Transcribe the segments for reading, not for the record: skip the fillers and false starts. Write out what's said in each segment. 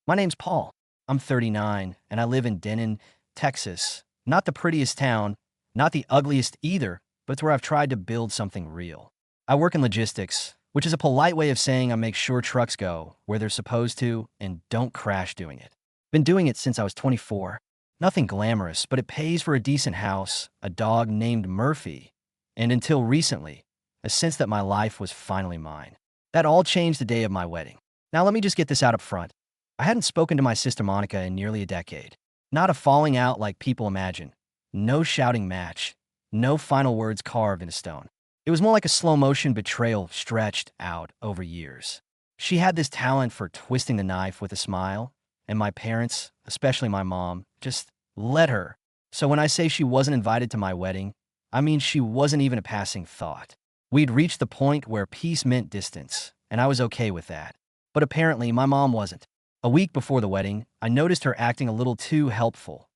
My name's Paul. I'm 39, and I live in Denton, Texas. Not the prettiest town, not the ugliest either, but it's where I've tried to build something real. I work in logistics, which is a polite way of saying I make sure trucks go where they're supposed to and don't crash doing it. Been doing it since I was 24. Nothing glamorous, but it pays for a decent house, a dog named Murphy, and until recently, a sense that my life was finally mine. That all changed the day of my wedding. Now let me just get this out up front. I hadn't spoken to my sister Monica in nearly a decade. Not a falling out like people imagine. No shouting match. No final words carved in stone. It was more like a slow-motion betrayal stretched out over years. She had this talent for twisting the knife with a smile, and my parents, especially my mom, just let her. So when I say she wasn't invited to my wedding, I mean she wasn't even a passing thought. We'd reached the point where peace meant distance, and I was okay with that. But apparently my mom wasn't. A week before the wedding, I noticed her acting a little too helpful.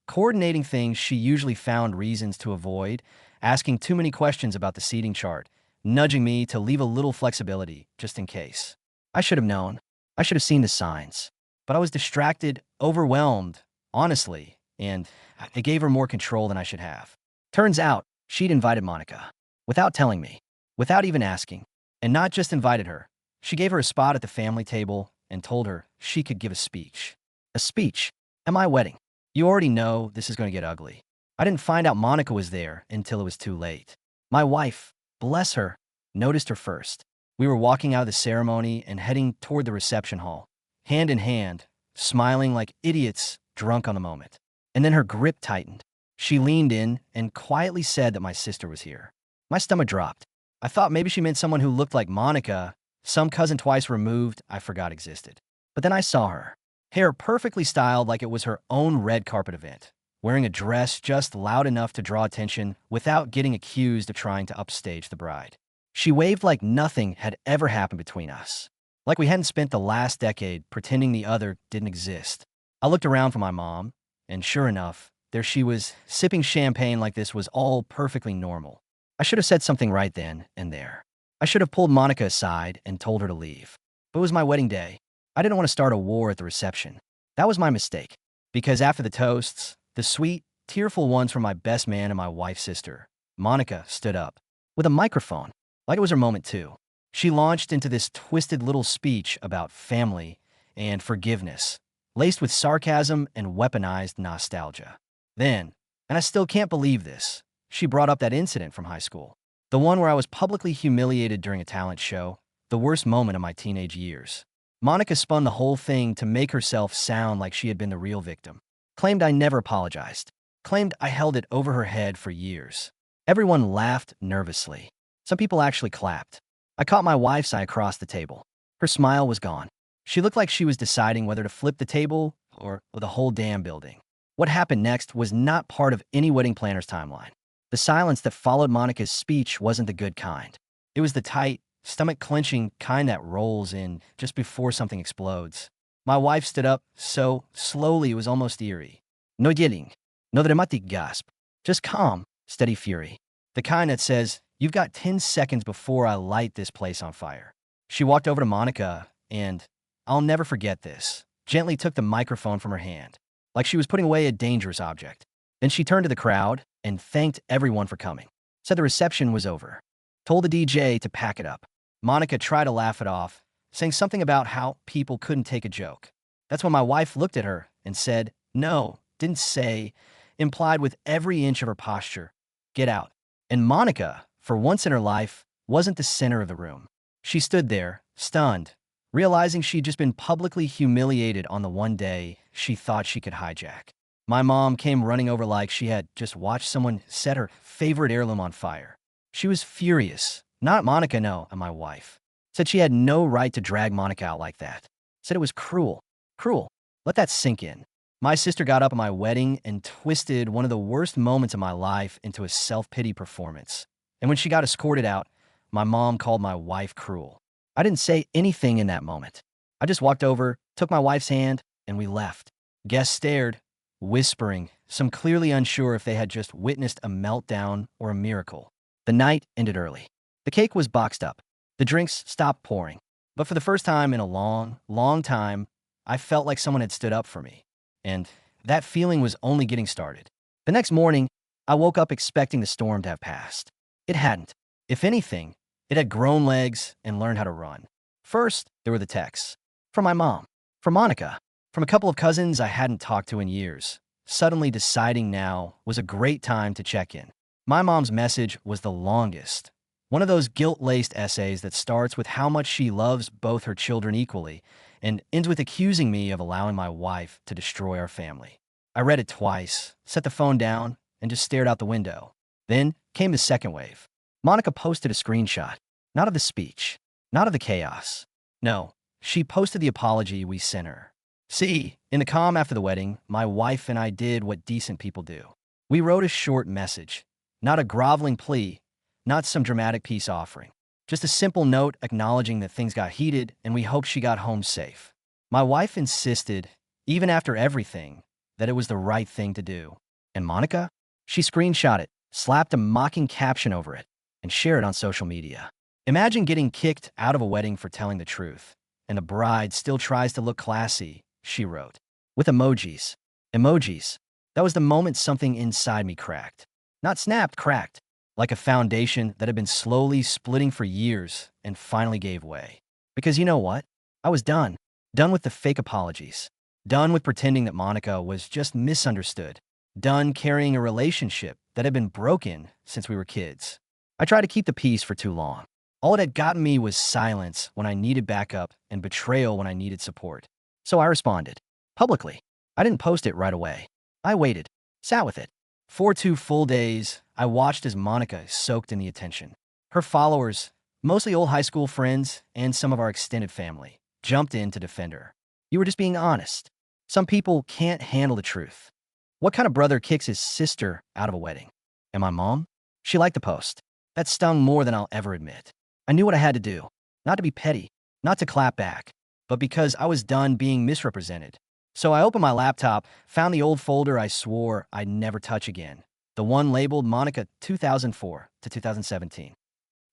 Coordinating things she usually found reasons to avoid, asking too many questions about the seating chart, nudging me to leave a little flexibility, just in case. I should have known. I should have seen the signs. But I was distracted, overwhelmed, honestly, and it gave her more control than I should have. Turns out, she'd invited Monica. Without telling me. Without even asking. And not just invited her. She gave her a spot at the family table and told her she could give a speech. A speech? At my wedding. You already know this is going to get ugly. I didn't find out Monica was there until it was too late. My wife, bless her, noticed her first. We were walking out of the ceremony and heading toward the reception hall, hand in hand, smiling like idiots drunk on the moment. And then her grip tightened. She leaned in and quietly said that my sister was here. My stomach dropped. I thought maybe she meant someone who looked like Monica, some cousin twice removed I forgot existed. But then I saw her. Hair perfectly styled like it was her own red carpet event, wearing a dress just loud enough to draw attention without getting accused of trying to upstage the bride. She waved like nothing had ever happened between us, like we hadn't spent the last decade pretending the other didn't exist. I looked around for my mom, and sure enough, there she was, sipping champagne like this was all perfectly normal. I should have said something right then and there. I should have pulled Monica aside and told her to leave. But it was my wedding day. I didn't want to start a war at the reception. That was my mistake. Because after the toasts, the sweet, tearful ones from my best man and my wife's sister, Monica stood up, with a microphone, like it was her moment too. She launched into this twisted little speech about family and forgiveness, laced with sarcasm and weaponized nostalgia. Then, and I still can't believe this, she brought up that incident from high school. The one where I was publicly humiliated during a talent show, the worst moment of my teenage years. Monica spun the whole thing to make herself sound like she had been the real victim. Claimed I never apologized. Claimed I held it over her head for years. Everyone laughed nervously. Some people actually clapped. I caught my wife's eye across the table. Her smile was gone. She looked like she was deciding whether to flip the table or the whole damn building. What happened next was not part of any wedding planner's timeline. The silence that followed Monica's speech wasn't the good kind. It was the tight, stomach-clenching kind that rolls in just before something explodes. My wife stood up so slowly it was almost eerie. No yelling. No dramatic gasp. Just calm, steady fury. The kind that says, you've got 10 seconds before I light this place on fire. She walked over to Monica and, I'll never forget this, gently took the microphone from her hand, like she was putting away a dangerous object. Then she turned to the crowd and thanked everyone for coming. Said the reception was over. Told the DJ to pack it up. Monica tried to laugh it off, saying something about how people couldn't take a joke. That's when my wife looked at her and said, no, didn't say, implied with every inch of her posture, get out. And Monica, for once in her life, wasn't the center of the room. She stood there, stunned, realizing she'd just been publicly humiliated on the one day she thought she could hijack. My mom came running over like she had just watched someone set her favorite heirloom on fire. She was furious. Not at Monica, no, at my wife. Said she had no right to drag Monica out like that. Said it was cruel. Cruel. Let that sink in. My sister got up at my wedding and twisted one of the worst moments of my life into a self-pity performance. And when she got escorted out, my mom called my wife cruel. I didn't say anything in that moment. I just walked over, took my wife's hand, and we left. Guests stared, whispering, some clearly unsure if they had just witnessed a meltdown or a miracle. The night ended early. The cake was boxed up. The drinks stopped pouring. But for the first time in a long, long time, I felt like someone had stood up for me. And that feeling was only getting started. The next morning, I woke up expecting the storm to have passed. It hadn't. If anything, it had grown legs and learned how to run. First, there were the texts. From my mom. From Monica. From a couple of cousins I hadn't talked to in years. Suddenly deciding now was a great time to check in. My mom's message was the longest. One of those guilt-laced essays that starts with how much she loves both her children equally and ends with accusing me of allowing my wife to destroy our family. I read it twice, set the phone down, and just stared out the window. Then came the second wave. Monica posted a screenshot, not of the speech, not of the chaos. No, she posted the apology we sent her. See, in the calm after the wedding, my wife and I did what decent people do. We wrote a short message, not a groveling plea, not some dramatic peace offering. Just a simple note acknowledging that things got heated and we hoped she got home safe. My wife insisted, even after everything, that it was the right thing to do. And Monica? She screenshot it, slapped a mocking caption over it, and shared it on social media. Imagine getting kicked out of a wedding for telling the truth, and the bride still tries to look classy, she wrote. With emojis. Emojis. That was the moment something inside me cracked. Not snapped, cracked. Like a foundation that had been slowly splitting for years and finally gave way. Because you know what? I was done. Done with the fake apologies. Done with pretending that Monica was just misunderstood. Done carrying a relationship that had been broken since we were kids. I tried to keep the peace for too long. All it had gotten me was silence when I needed backup and betrayal when I needed support. So I responded. Publicly. I didn't post it right away. I waited. Sat with it. For 2 full days, I watched as Monica soaked in the attention. Her followers, mostly old high school friends and some of our extended family, jumped in to defend her. You were just being honest. Some people can't handle the truth. What kind of brother kicks his sister out of a wedding? And my mom? She liked the post. That stung more than I'll ever admit. I knew what I had to do. Not to be petty, not to clap back, but because I was done being misrepresented. So I opened my laptop, found the old folder I swore I'd never touch again. The one labeled Monica 2004 to 2017.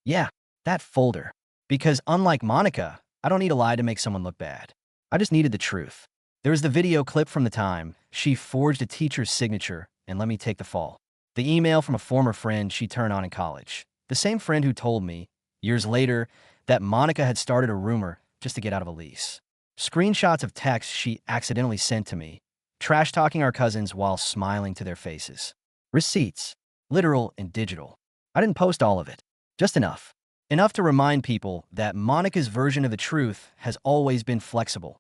Yeah, that folder. Because unlike Monica, I don't need a lie to make someone look bad. I just needed the truth. There was the video clip from the time she forged a teacher's signature and let me take the fall. The email from a former friend she turned on in college. The same friend who told me, years later, that Monica had started a rumor just to get out of a lease. Screenshots of texts she accidentally sent to me, trash-talking our cousins while smiling to their faces. Receipts, literal and digital. I didn't post all of it, just enough. Enough to remind people that Monica's version of the truth has always been flexible,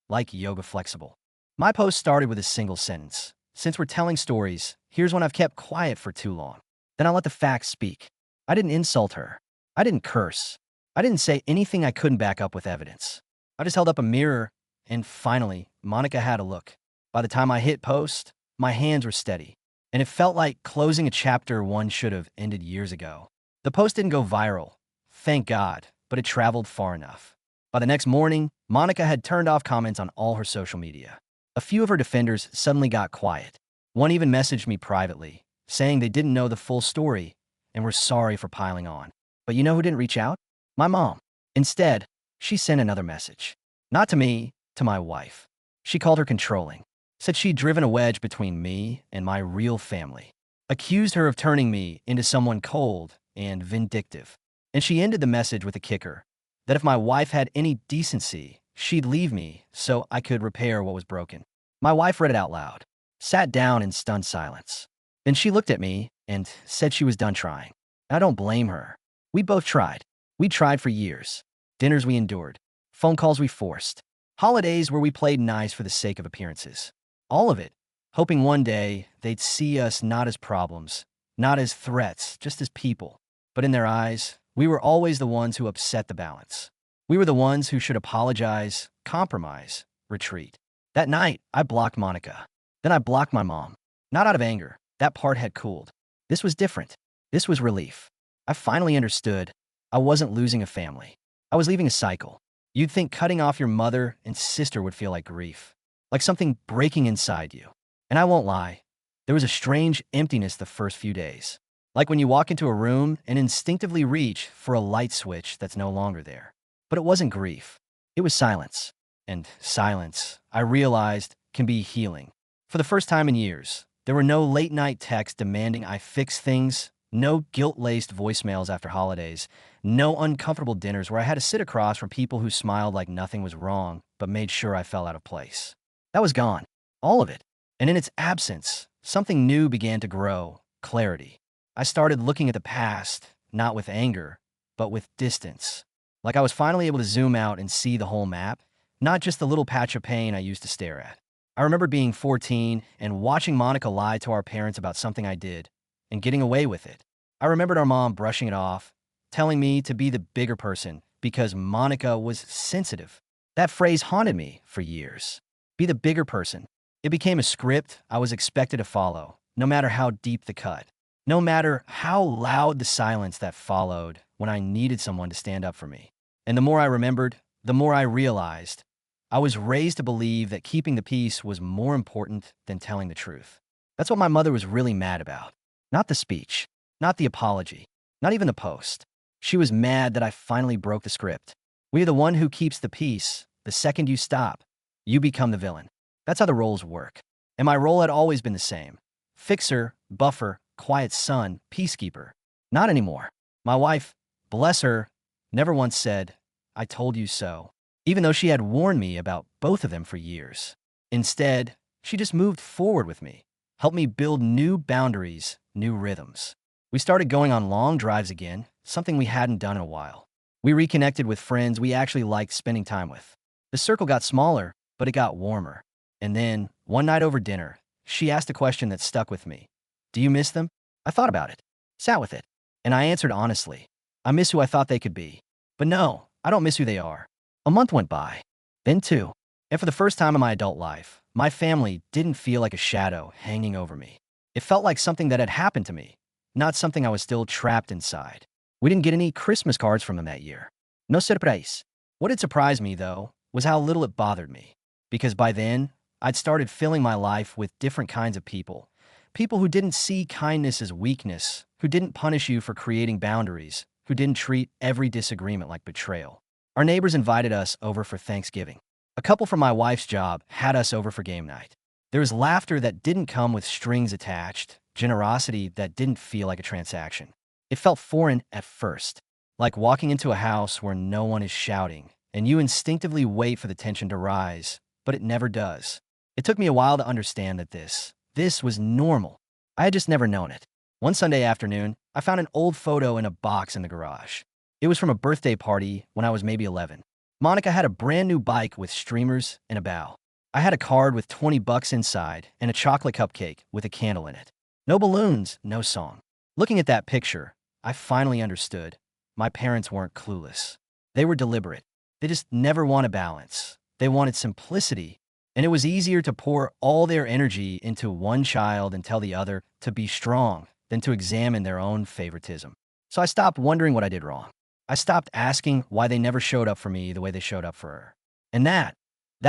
like yoga flexible. My post started with a single sentence. Since we're telling stories, here's one I've kept quiet for too long. Then I let the facts speak. I didn't insult her. I didn't curse. I didn't say anything I couldn't back up with evidence. I just held up a mirror, and finally, Monica had a look. By the time I hit post, my hands were steady, and it felt like closing a chapter one should have ended years ago. The post didn't go viral, thank God, but it traveled far enough. By the next morning, Monica had turned off comments on all her social media. A few of her defenders suddenly got quiet. One even messaged me privately, saying they didn't know the full story and were sorry for piling on. But you know who didn't reach out? My mom. Instead, she sent another message. Not to me, to my wife. She called her controlling. Said she'd driven a wedge between me and my real family. Accused her of turning me into someone cold and vindictive. And she ended the message with a kicker. That if my wife had any decency, she'd leave me so I could repair what was broken. My wife read it out loud. Sat down in stunned silence. Then she looked at me and said she was done trying. I don't blame her. We both tried. We tried for years. Dinners we endured. Phone calls we forced. Holidays where we played nice for the sake of appearances. All of it, hoping one day they'd see us not as problems, not as threats, just as people. But in their eyes, we were always the ones who upset the balance. We were the ones who should apologize, compromise, retreat. That night, I blocked Monica. Then I blocked my mom. Not out of anger. That part had cooled. This was different. This was relief. I finally understood. I wasn't losing a family. I was leaving a cycle. You'd think cutting off your mother and sister would feel like grief, like something breaking inside you. And I won't lie, there was a strange emptiness the first few days. Like when you walk into a room and instinctively reach for a light switch that's no longer there. But it wasn't grief. It was silence. and silence, I realized, can be healing. For the first time in years, there were no late-night texts demanding I fix things, no guilt-laced voicemails after holidays, no uncomfortable dinners where I had to sit across from people who smiled like nothing was wrong but made sure I fell out of place. That was gone. All of it. And in its absence, something new began to grow: clarity. I started looking at the past, not with anger, but with distance. Like I was finally able to zoom out and see the whole map, not just the little patch of pain I used to stare at. I remember being 14 and watching Monica lie to our parents about something I did and getting away with it. I remembered our mom brushing it off, telling me to be the bigger person because Monica was sensitive. That phrase haunted me for years. Be the bigger person. It became a script I was expected to follow, no matter how deep the cut, no matter how loud the silence that followed when I needed someone to stand up for me. And the more I remembered, the more I realized I was raised to believe that keeping the peace was more important than telling the truth. That's what my mother was really mad about. Not the speech, not the apology, not even the post. She was mad that I finally broke the script. We are the one who keeps the peace. The second you stop, you become the villain. That's how the roles work. And my role had always been the same: fixer, buffer, quiet son, peacekeeper. Not anymore. My wife, bless her, never once said, "I told you so," even though she had warned me about both of them for years. Instead, she just moved forward with me, helped me build new boundaries, new rhythms. We started going on long drives again, something we hadn't done in a while. We reconnected with friends we actually liked spending time with. The circle got smaller, but it got warmer. And then, one night over dinner, she asked a question that stuck with me. "Do you miss them?" I thought about it, sat with it, and I answered honestly. I miss who I thought they could be. But no, I don't miss who they are. A month went by, then two. And for the first time in my adult life, my family didn't feel like a shadow hanging over me. It felt like something that had happened to me, not something I was still trapped inside. We didn't get any Christmas cards from them that year. No surprise. What had surprised me, though, was how little it bothered me. Because by then, I'd started filling my life with different kinds of people. People who didn't see kindness as weakness, who didn't punish you for creating boundaries, who didn't treat every disagreement like betrayal. Our neighbors invited us over for Thanksgiving. A couple from my wife's job had us over for game night. There was laughter that didn't come with strings attached, generosity that didn't feel like a transaction. It felt foreign at first, like walking into a house where no one is shouting, and you instinctively wait for the tension to rise, but it never does. It took me a while to understand that this was normal. I had just never known it. One Sunday afternoon, I found an old photo in a box in the garage. It was from a birthday party when I was maybe 11. Monica had a brand new bike with streamers and a bow. I had a card with $20 inside and a chocolate cupcake with a candle in it. No balloons, no song. Looking at that picture, I finally understood. My parents weren't clueless. They were deliberate. They just never wanted balance. They wanted simplicity. And it was easier to pour all their energy into one child and tell the other to be strong than to examine their own favoritism. So I stopped wondering what I did wrong. I stopped asking why they never showed up for me the way they showed up for her. And that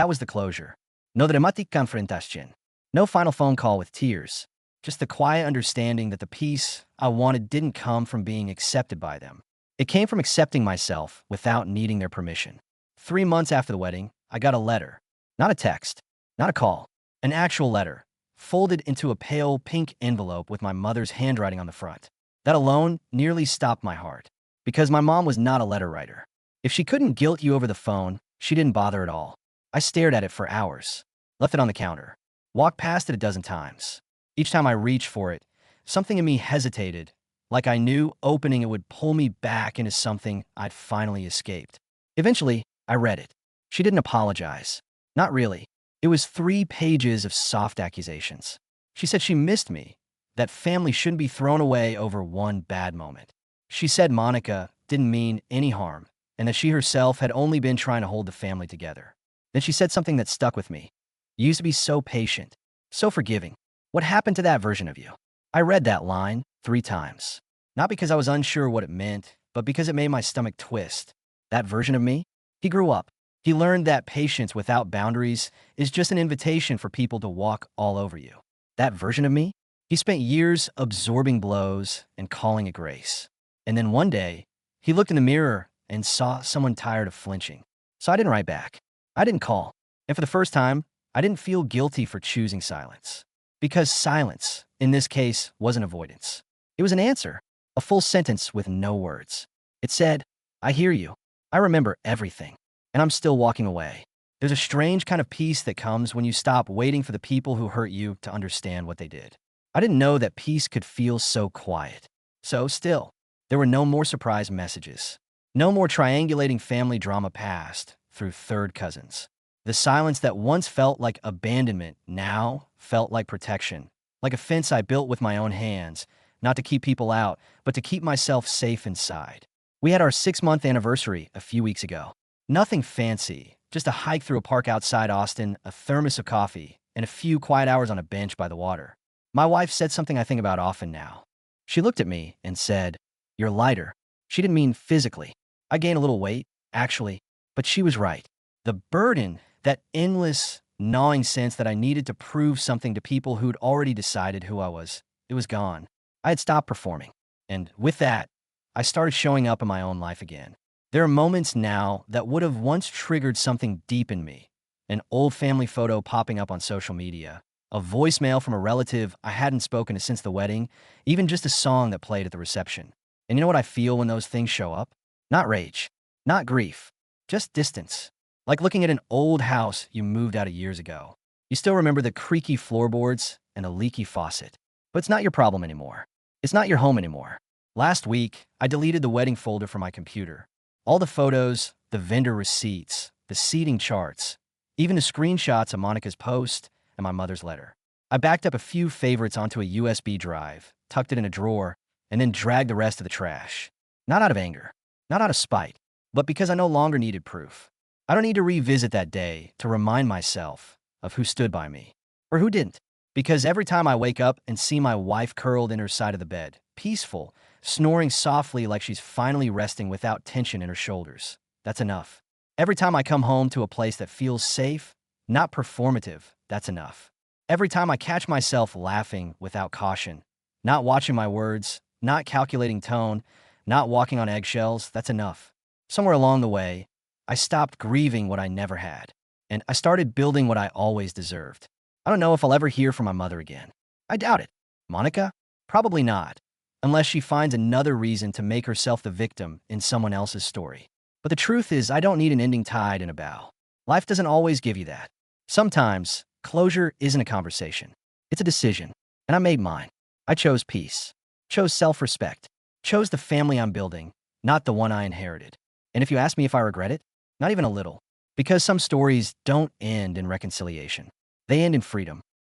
was the closure. No dramatic confrontation. No final phone call with tears. Just the quiet understanding that the peace I wanted didn't come from being accepted by them. It came from accepting myself without needing their permission. 3 months after the wedding, I got a letter. Not a text, not a call, an actual letter, folded into a pale pink envelope with my mother's handwriting on the front. That alone nearly stopped my heart, because my mom was not a letter writer. If she couldn't guilt you over the phone, she didn't bother at all. I stared at it for hours, left it on the counter, walked past it a dozen times. Each time I reached for it, something in me hesitated, like I knew opening it would pull me back into something I'd finally escaped. Eventually, I read it. She didn't apologize. Not really. It was 3 pages of soft accusations. She said she missed me, that family shouldn't be thrown away over one bad moment. She said Monica didn't mean any harm, and that she herself had only been trying to hold the family together. Then she said something that stuck with me. "You used to be so patient, so forgiving. What happened to that version of you?" I read that line 3 times. Not because I was unsure what it meant, but because it made my stomach twist. That version of me? He grew up. He learned that patience without boundaries is just an invitation for people to walk all over you. That version of me? He spent years absorbing blows and calling it grace. And then one day, he looked in the mirror and saw someone tired of flinching. So I didn't write back. I didn't call. And for the first time, I didn't feel guilty for choosing silence. Because silence, in this case, wasn't avoidance. It was an answer, a full sentence with no words. It said, I hear you. I remember everything. And I'm still walking away. There's a strange kind of peace that comes when you stop waiting for the people who hurt you to understand what they did. I didn't know that peace could feel so quiet. So still, there were no more surprise messages. No more triangulating family drama passed through third cousins. The silence that once felt like abandonment now felt like protection, like a fence I built with my own hands, not to keep people out, but to keep myself safe inside. We had our 6-month anniversary a few weeks ago. Nothing fancy, just a hike through a park outside Austin, a thermos of coffee, and a few quiet hours on a bench by the water. My wife said something I think about often now. She looked at me and said, "You're lighter." She didn't mean physically. I gained a little weight, actually, but she was right. The burden, that endless, gnawing sense that I needed to prove something to people who'd already decided who I was, it was gone. I had stopped performing. And with that, I started showing up in my own life again. There are moments now that would have once triggered something deep in me. An old family photo popping up on social media, a voicemail from a relative I hadn't spoken to since the wedding, even just a song that played at the reception. And you know what I feel when those things show up? Not rage, not grief, just distance. Like looking at an old house you moved out of years ago. You still remember the creaky floorboards and a leaky faucet. But it's not your problem anymore. It's not your home anymore. Last week, I deleted the wedding folder from my computer. All the photos, the vendor receipts, the seating charts, even the screenshots of Monica's post and my mother's letter. I backed up a few favorites onto a USB drive, tucked it in a drawer, and then dragged the rest of the trash. Not out of anger, not out of spite, but because I no longer needed proof. I don't need to revisit that day to remind myself of who stood by me, or who didn't. Because every time I wake up and see my wife curled in her side of the bed, peaceful, snoring softly like she's finally resting without tension in her shoulders, that's enough. Every time I come home to a place that feels safe, not performative, that's enough. Every time I catch myself laughing without caution, not watching my words, not calculating tone, not walking on eggshells, that's enough. Somewhere along the way, I stopped grieving what I never had, and I started building what I always deserved. I don't know if I'll ever hear from my mother again. I doubt it. Monica? Probably not, unless she finds another reason to make herself the victim in someone else's story. But the truth is, I don't need an ending tide in a bow. Life doesn't always give you that. Sometimes, closure isn't a conversation. It's a decision, and I made mine. I chose peace, chose self-respect, chose the family I'm building, not the one I inherited. And if you ask me if I regret it, not even a little. Because some stories don't end in reconciliation. They end in freedom.